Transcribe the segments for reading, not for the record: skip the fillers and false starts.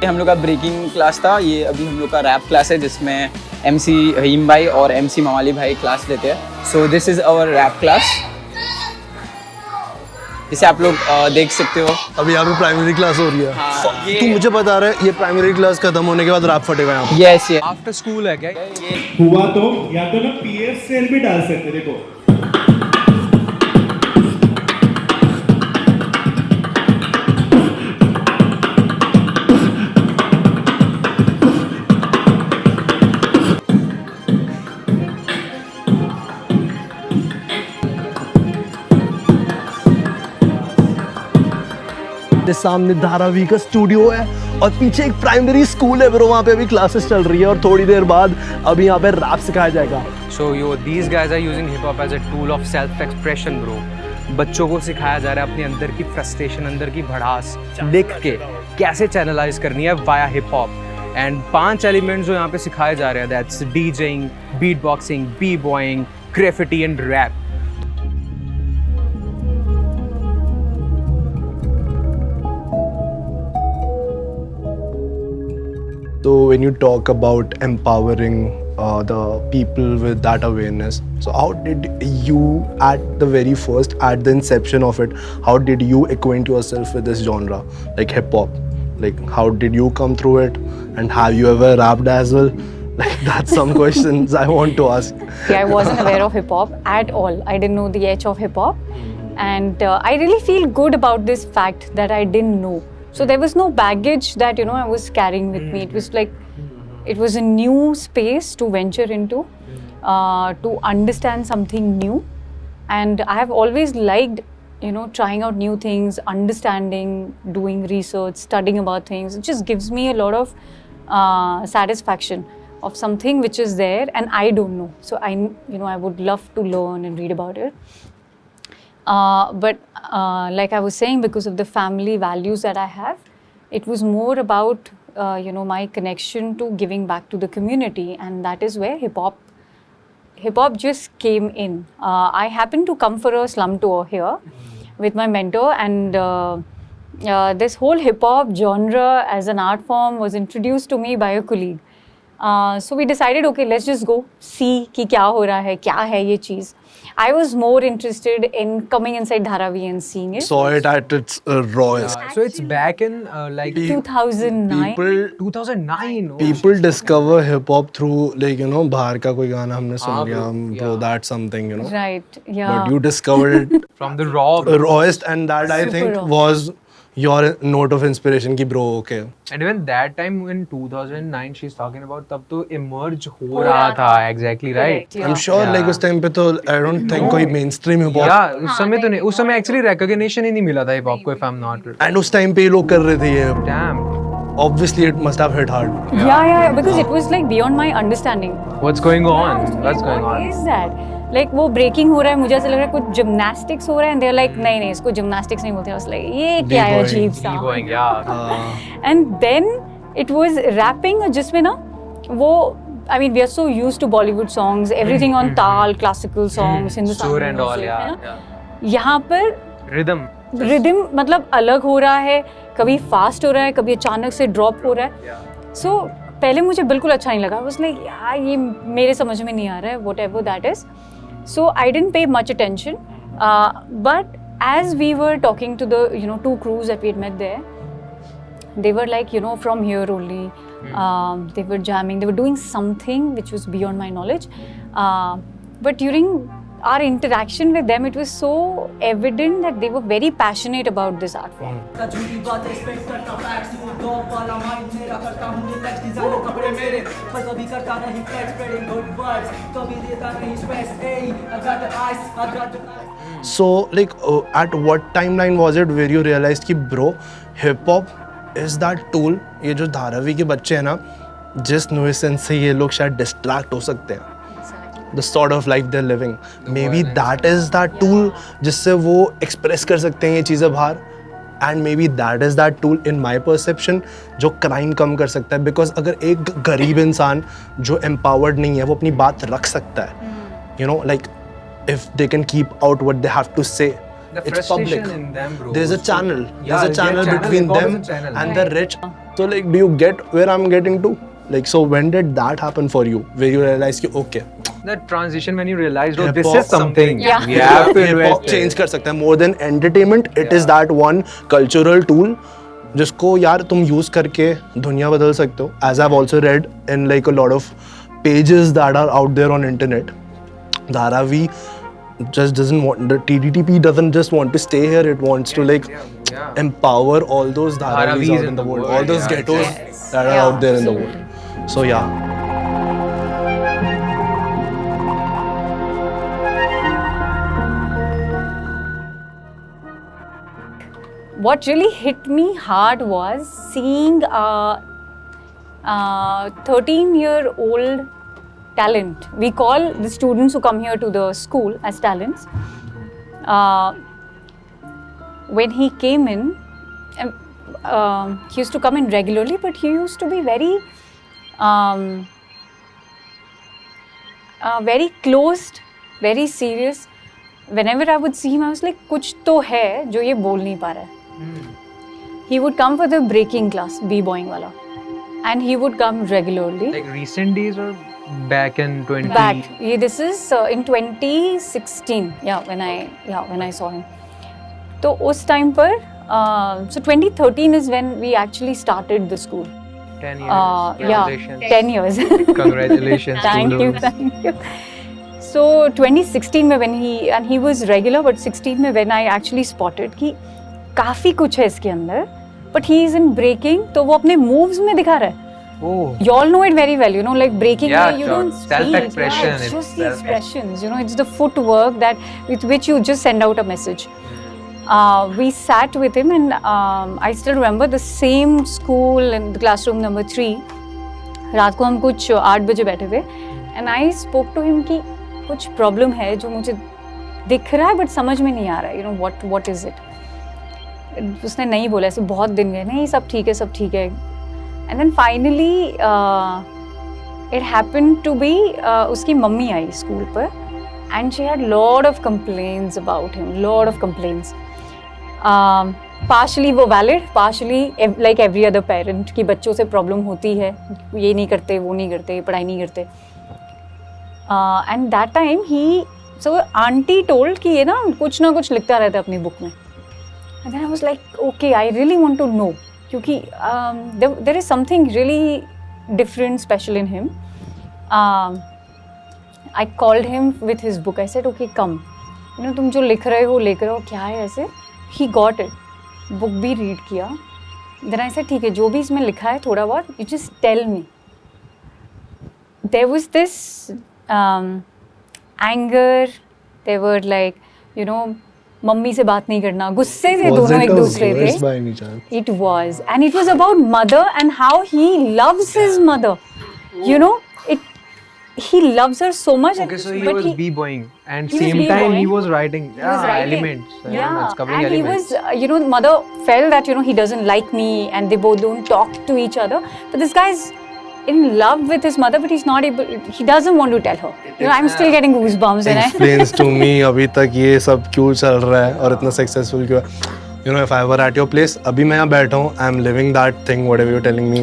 हम लोग का ब्रेकिंग क्लास था, ये अभी हम लोग का रैप क्लास है जिसमें MC हईम भाई और MC मवाली भाई क्लास लेते हैं। So this is our rap class, जिसे आप लोग देख सकते हो। अभी यहाँ पे प्राइमरी क्लास हो रही है। हाँ, तू मुझे बता रहा है ये प्राइमरी क्लास खत्म होने के बाद रैप फटेगा यहाँ पे? यस ये आफ्टर स्कूल है क्या? हुआ तो या तो ना PF सेल भी डाल सकते, देखो सामने धारावी का स्टूडियो है और पीछे एक प्राइमरी स्कूल है ब्रो, वहाँ पे अभी क्लासेस चल रही है और थोड़ी देर बाद अभी यहाँ पे रैप सिखाया जाएगा। So these guys are using hip hop as a tool of self expression bro. बच्चों को सिखाया जा रहा है अपने अंदर की फ्रस्ट्रेशन, अंदर की भड़ास लिख के कैसे चैनलाइज करनी है via hip hop. And 5 elements जो यहाँ पे सिखाए जा रहे हैं, that's deejaying, beat boxing, b boying, graffiti and rap. So when you talk about empowering the people with that awareness, so how did you at the very first, at the inception of it, how did you acquaint yourself with this genre, like hip hop? Like how did you come through it, and have you ever rapped as well? Like that's some questions I want to ask. I wasn't aware of hip hop at all. I didn't know the edge of hip hop, and I really feel good about this fact that I didn't know. So there was no baggage that I was carrying with me. It was like it was a new space to venture into, to understand something new, and I have always liked trying out new things, understanding, doing research, studying about things. It just gives me a lot of satisfaction of something which is there and I don't know. So I would love to learn and read about it. But like I was saying, because of the family values that I have, it was more about my connection to giving back to the community, and that is where hip hop just came in. I happened to come for a slum tour here with my mentor, and this whole hip hop genre as an art form was introduced to me by a colleague. So we decided, okay, let's just go see कि क्या हो रहा है, क्या है ये चीज़. I was more interested in coming inside Dharavi and seeing it. Saw it at its rawest. So it's back in like 2009. 2009. Oh, People discover hip hop through like बाहर का कोई गाना हमने सुन लिया, bro, that's something Right, yeah. But you discovered it from the raw. rawest, and that I think Super raw. was your note of inspiration कि bro, okay. And even that time in 2009 she's talking about, तब तो emerge हो रहा था, exactly right. Correct, yeah. I'm sure like उस time पे तो I don't think कोई mainstream hip hop, Yeah, उस समय तो नहीं, उस समय actually recognition ही नहीं मिला था hip hop को, if I'm not. and उस time पे ये लोग कर रहे थे ये. Damn. Obviously it must have hit hard. Yeah, because it was like beyond my understanding. What's going on? What's going What on? is that? Like वो breaking हो रहा है, मुझे ऐसा लग रहा है कुछ gymnastics हो रहा है, and they're like नहीं इसको gymnastics नहीं बोलते. I was like ये क्या है अजीब सा. B-boying, yeah. And then it was rapping जिसमें ना वो I mean we are so used to Bollywood songs, everything on ताल, classical songs, Hindustani Sur and all, music, yeah, है ना? yeah. यहाँ पर Rhythm. रिदम मतलब अलग हो रहा है, कभी फास्ट हो रहा है, कभी अचानक से ड्रॉप हो रहा है. सो पहले मुझे बिल्कुल अच्छा नहीं लगा. उसने यार ये मेरे समझ में नहीं आ रहा है, whatever that is. So I didn't pay much attention, but as we were talking to the 2 crews that we had met there, they were like from here only. They were jamming, they were doing something which was beyond my knowledge, but during our interaction with them, it was so evident that they were very passionate about this art form. So like at what timeline was it where you realized कि bro, hip hop is that tool? ये जो धारावी के बच्चे हैं ना, जिस nuisance से ये लोग शायद distract हो सकते हैं, the sort of life they're living, maybe that is that tool जिससे वो express कर सकते हैं ये चीज़ें बाहर, and maybe that is that tool in my perception जो crime कम कर सकता है. because अगर एक गरीब इंसान जो empowered नहीं है वो अपनी बात रख सकता है, like if they can keep out what they have to say, The it's public. frustration in them, bro. There's a channel. Yeah, There's a channel between Hip-hop them is a channel. and the rich. So like, do you get where I'm getting to? Like, so when did that happen for you? Where you realize कि okay, That transition when you realized, oh, this Hip-hop is something. Yeah. We have to hip hop invest in. change कर सकता है. More than entertainment, it is that one cultural tool जिसको यार तुम use करके दुनिया बदल सकते हो. As I've also read in like a lot of pages that are out there on internet, Dharavi just doesn't want, the TDTP doesn't just want to stay here, it wants to like empower all those Dharavis out in the world, all those ghettos that are out there in the world. So yeah. What really hit me hard was seeing a 13-year-old talent. We call the students who come here to the school as talents. When he came in, he used to come in regularly, but he used to be very closed, very serious. Whenever I would see him, I was like, कुछ तो है जो ये बोल नहीं पा रहा है. He would come for the breaking class, b-boying wala, and he would come regularly. Like recent days or back in 20? Back. Yeah, this is in 2016. When I saw him. So उस time पर, so 2013 is when we actually started the school. 10 years. Yeah, Congratulations. 10 years. Congratulations. Thank you, thank you. So 2016 में when he was regular, but 16 में when I actually spotted कि काफी कुछ है इसके अंदर, but he is in breaking, तो वो अपने moves में दिखा रहा है. Oh. You all know it very well, you know, like breaking, Yeah, you sure. don't speak. Self-expression, Yeah, it's it's just the self-expression. expressions, you know, it's the footwork that with which you just send out a message. We sat with him and I still remember the same school in the classroom number 3. रात को हम कुछ 8 बजे बैठे थे and I spoke to him कि कुछ problem है जो मुझे दिख रहा है but समझ में नहीं आ रहा है, you know, what is it? उसने नहीं बोला, ऐसे बहुत दिन गए, नहीं सब ठीक है, सब ठीक है. And then finally it happened to be उसकी मम्मी आई स्कूल पर and she had lot of complaints about him, lot of complaints. Partially वो valid, partially like every other parent कि बच्चों से problem होती है, ये नहीं करते, वो नहीं करते, पढ़ाई नहीं करते. And that time so auntie told कि ये ना कुछ लिखता रहता है अपनी book में. And then I was like, okay, I really want to know. क्योंकि there is something really different, special in him. I called him with his book. I said, okay, come. You know, तुम जो लिख रहे हो, लेकर आओ, क्या है ऐसे? He got it. Book भी read किया. Then I said, ठीक है, जो भी इसमें लिखा है थोड़ा बहुत, you just tell me. There was this anger. There were like, you know, mummy से बात नहीं करना, गुस्से से दोनों एक दूसरे थे. By any chance? It was, and it was about mother and how he loves his mother. You know, he loves her so much. Okay, so he but was b-boying and he was same time he b-boying. was writing. He was writing. Elements. Yeah, It's covering and elements. he was, you know, mother felt that, you know, he doesn't like me, and they both don't talk to each other. But this guy's in love with his mother, but he's not able. He doesn't want to tell her. You know, I'm still getting goosebumps, and Explains to me अभी तक ये सब क्यों चल रहा है और इतना successful क्यों है. You know, if I were at your place, अभी मैं यहाँ बैठा हूँ, I'm living that thing, whatever you're telling me.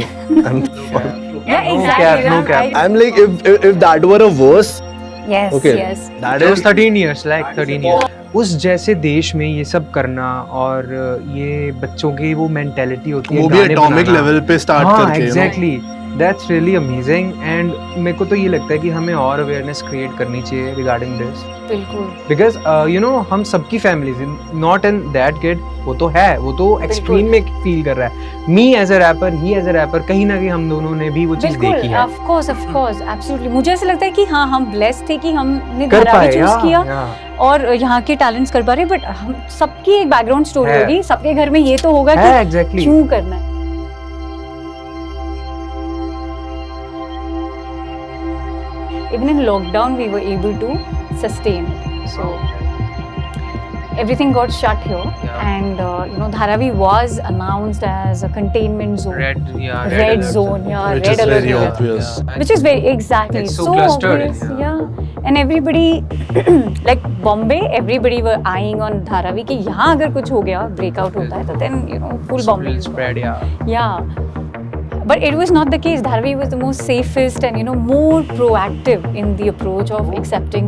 yeah, No exactly. cap, no yeah, cap. I'm like, if that were a verse, Yes, okay, yes. that It is was 13 years, like 13 years. उस जैसे देश में ये सब करना और ये बच्चों की वो मेंटेलिटी होती है वो भी गाने atomic बनाना. level पे start हाँ, करके, you know. exactly. That's really amazing and मेरे को तो ये लगता है कि हमें और awareness create करनी चाहिए regarding this. बिल्कुल. Because you know हम सबकी families not in that kid वो तो है, वो तो extreme में feel कर रहा है. Me as a rapper, he as a rapper, कहीं ना कहीं हम दोनों ने भी वो चीज़ देखी बिल्कुल, है. of course, absolutely. मुझे ऐसा लगता है कि हाँ, हम blessed थे कि हमने कर धारावी पाए, choose किया yeah. और यहाँ के टैलेंट्स कर पा रहे, बट हम सबकी एक बैकग्राउंड स्टोरी है. होगी, सबके घर में ये तो होगा है, कि exactly. क्यों करना है. Even in lockdown, we were able to sustain it. So everything got shut here, Yeah. and Dharavi was announced as a containment zone. Red zone, yeah, Which red is alert. very area. obvious. Which is very exactly It's so clustered, obvious, yeah. yeah. And everybody, like Bombay, everybody were eyeing on Dharavi कि यहाँ अगर कुछ हो गया, breakout होता है, तो then full Bombay will is spread, yeah. But it was not the case. Dharavi was the most safest and more proactive in the approach of accepting.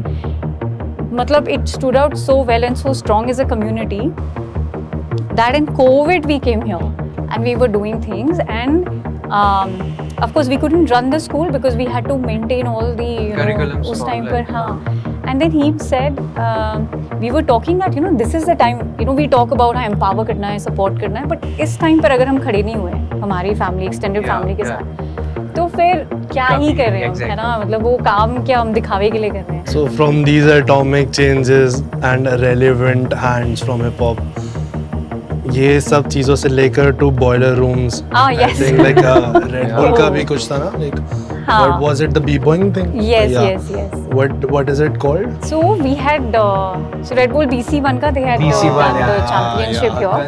Matlab, it stood out so well and so strong as a community that in COVID we came here and we were doing things, and of course we couldn't run the school because we had to maintain all the Curriculums उस all time like, पर हाँ. And then he said we were talking that this is the time we talk about हाँ empower करना है, support करना है, but इस time पर अगर हम खड़े नहीं हुए हमारी family, extended Yeah, family के yeah. साथ, तो फिर क्या ही कर रहे हैं हम, है ना, मतलब वो काम क्या हम दिखावे के लिए कर रहे हैं. So from these atomic changes and relevant hands from hip hop, ये सब चीजों से लेकर to boiler rooms. Yes. I think like Red Bull का भी कुछ था ना, like हाँ. what was it, the b-boying thing? Yes, Yeah. yes. What is it called? So we had so Red Bull BC1 का they had BC1, done yeah. the championship here.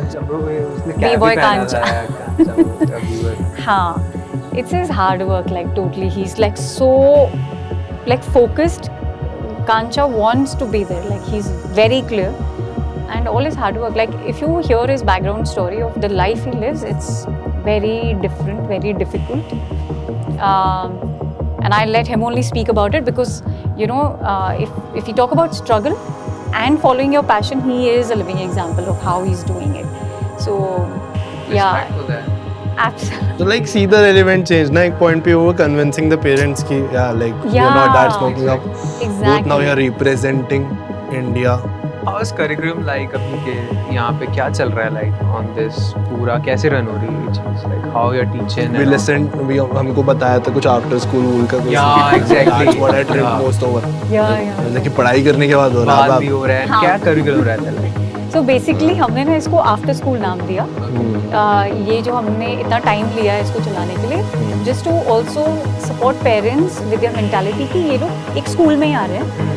B-boy Kancha. हाँ, it's his hard work, like totally. He's like so like focused. Kancha wants to be there, like he's very clear, and all his hard work. Like if you hear his background story of the life he lives, it's very different, very difficult. And I let him only speak about it because if you talk about struggle and following your passion, he is a living example of how he's doing it. So yeah, absolutely. So like see the relevant change. ना एक point पे वो convincing the parents कि you're not dad smoking up. Exactly. Both now you're representing India. How is curriculum like अभी के यहाँ पे क्या चल रहा है like on this पूरा कैसे run हो रही है ये चीज़, like how you're teaching We listened, हमको बताया था कुछ after school rule का कुछ. Yeah, exactly. That's what I tripped Yeah. most over. Yeah. मतलब कि पढ़ाई करने के बाद हो रहा बात भी हो रहा है, हाँ. क्या curriculum रहता है like? So basically हमने ना इसको आफ्टर स्कूल नाम दिया. ये जो हमने इतना टाइम लिया है इसको चलाने के लिए, just to also support parents with their mentality कि ये लोग एक स्कूल में ही आ रहे हैं.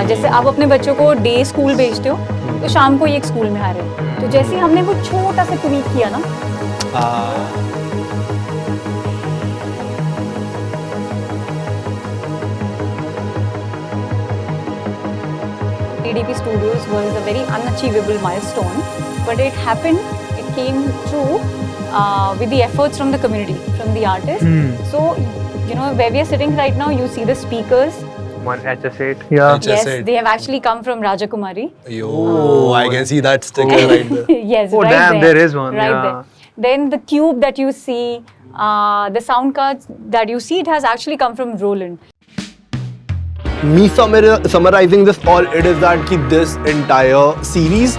जैसे आप अपने बच्चों को डे स्कूल भेजते हो तो शाम को ये एक स्कूल में आ रहे हैं. तो जैसे हमने वो छोटा सा ट्वीक किया ना, TDP Studios was a very unachievable milestone, but it happened, it came true with the efforts from the community, from the artists. So, where we are sitting right now, you see the speakers. One HS8. Yeah. Yes, they have actually come from Rajakumari. Yo, I can see that sticker right there. Yes, Oh, right damn, there. there is one, Right yeah. there. Then the cube that you see, the sound cards that you see, it has actually come from Roland. Me summarizing this all, it is that ki this entire series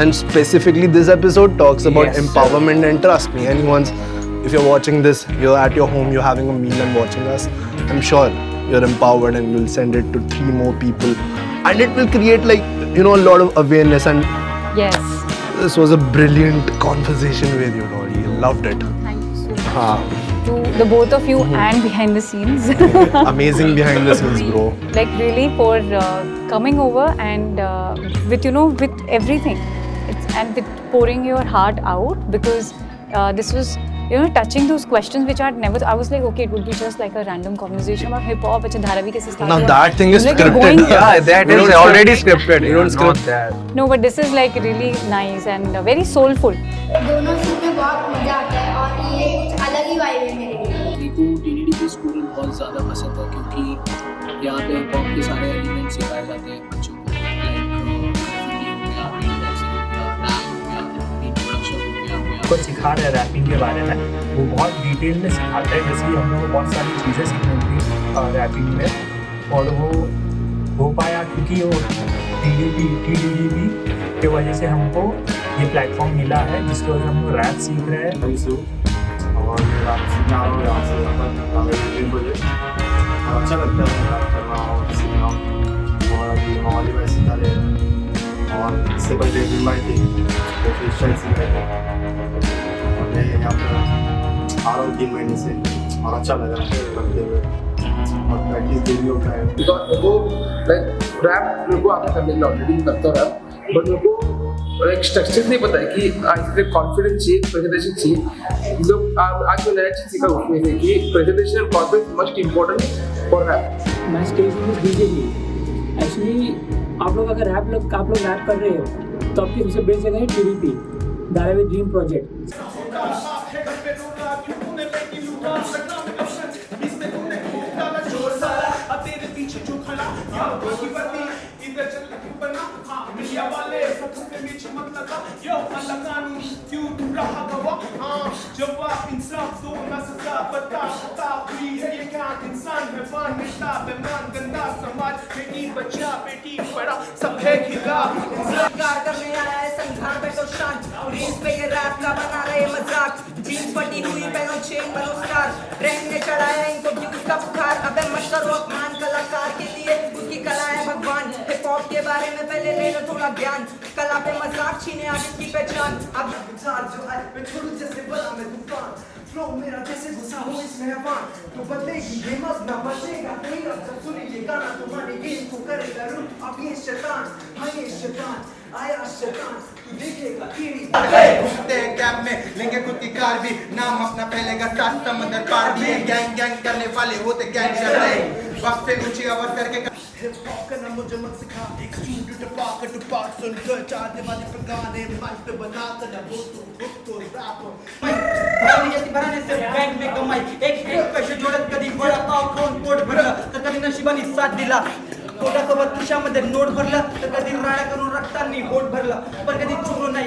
and specifically this episode talks about Yes, sir. empowerment, and trust me, if you're watching this, you're at your home, you're having a meal and watching us, I'm sure you're empowered and you'll send it to 3 more people and it will create a lot of awareness. And Yes. this was a brilliant conversation with you, Dolly. Loved it. Thank you so much. Haan. To the both of you and behind the scenes. Amazing behind the scenes, bro. Like really for coming over and with with everything, and with pouring your heart out, because this was touching those questions which I was like, okay, it would be just like a random conversation about hip hop. Achha, Dharavi kaise start Now hua? that thing is Like you're scripted. going- Yeah, that We is don't already script. scripted. We don't not script. that. No, but this is like really nice and very soulful. दोनों scene में बहुत मज़ा आता है और ये कुछ अलग ही वाइब है मेरे लिए. मेरे को TDP स्कूल बहुत ज़्यादा पसंद है क्योंकि यहाँ पे हिप हॉप के सारे एलिमेंट सिखाए जाते हैं बच्चों को, लाइक ग्राफिटी हो गया, बीट बॉक्सिंग हो गया, रैप हो गया, बीट प्रोडक्शन हो गया. को सिखा रहे हैं रैपिंग के बारे में, वो बहुत डिटेल में सिखाता है. जैसे कि हम लोग को बहुत सारी चीज़ें सीखनी थी रैपिंग में, और वो हो पाया क्योंकि वो TDP के वजह से हमको ये प्लेटफॉर्म मिला है जिसकी वजह से हम लोग रैप सीख रहे हैं. और रैप सीखना हो यहाँ से अच्छा लगता है रैप करना और सीखना. और अभी हमारी में सीखा ले और इससे पहले भी मैं थी वो फिर शायद सीख रहे थे. और मैं यहाँ पर आ रहा हूँ 3 महीने से और अच्छा लग रहा है करते हुए और प्रैक्टिस डेली होता है. बिकॉज मेरे को लाइक रैप मेरे को आगे करने के लिए ऑलरेडी करता रहा, बट मेरे को और एक स्ट्रक्चर नहीं पता है कि आज कॉन्फिडेंस चाहिए, प्रेजेंटेशन चाहिए। लोग आज जो नया चीज़ सीखा उसमें है कि presentation and confidence must important for rap. मैं स्टेज में डीजे भी एक्चुअली आप लोग अगर आप लोग रैप कर रहे हो तो आपकी सबसे बेस्ट जगह है TDP, धारावी ड्रीम प्रोजेक्ट। करने आया है संघार पे तो शान, रील्स पे ये रैप का बना रहे मजाक, जीन्स फटी हुई पहनो चेन बनो स्टार, ट्रेंड ने चढ़ाया इनको व्यूज का बुखार। अबे मत करो अपमान कलाकार के लिए, उसकी कला है भगवान। हिप हॉप के बारे में पहले ले लो थोड़ा ज्ञान, कला पे मजाक छीने आज इसकी पहचान। अब जो है मैं छोड़ू जैसे बड़ा मैं तूफान, फ्लो मेरा जैसे घुसा हो इसमें अफवान, तो बदलेगी ये मत ना बचेगा कोई। अब जब सुनी ये गाना तो मानेगी इनको करेगा रूप अब ये शैतान, हाँ ये शैतान आया शैतान, तू देखेगा कीड़ी। घूमते हैं कैब में लेंगे खुद की कार भी, नाम अपना फैलेगा सात समंदर पार भी। गैंग गैंग करने वाले होते गैंगस्टर नहीं, वक्त से ऊंची आवाज करके हिप हॉप करना मुझे मत सिखा। एक स्टूडियो टू पाक सुनकर चार दीवारी पे गाने माइक पे बना कर वो तो रैप भराने से बैंक में कमाई, एक पैसे जोडत कधी वडा पाव खाऊन पोट भरलं तर कधी नशिबाने साथ दिला। पोटासोबत खिशामध्ये नोट भरलं तर कधी राड्या करून रक्तांनी बोट भरलं, पण कधी चुकलो नाही